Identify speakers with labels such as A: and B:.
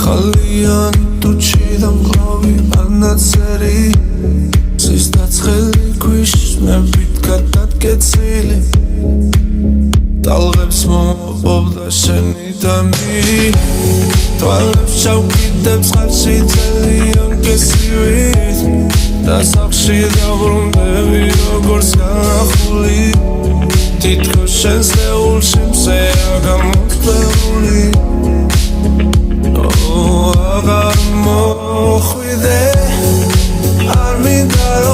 A: ხალიანი ტუჩი და მყავი ანაცერი ზის დაცხელი ქვიშ მებით გადადგეცილი ტალღებს მომოპოვდა შენი დამი თვალებს ჩავკიდებ წყალში ძალიან კესივით და სახში დავრუნდები როგორც განახული თითქოს შენს ლეულში მზეა გამოთქმეული აღარ მოხვიდე არ მინდა რომ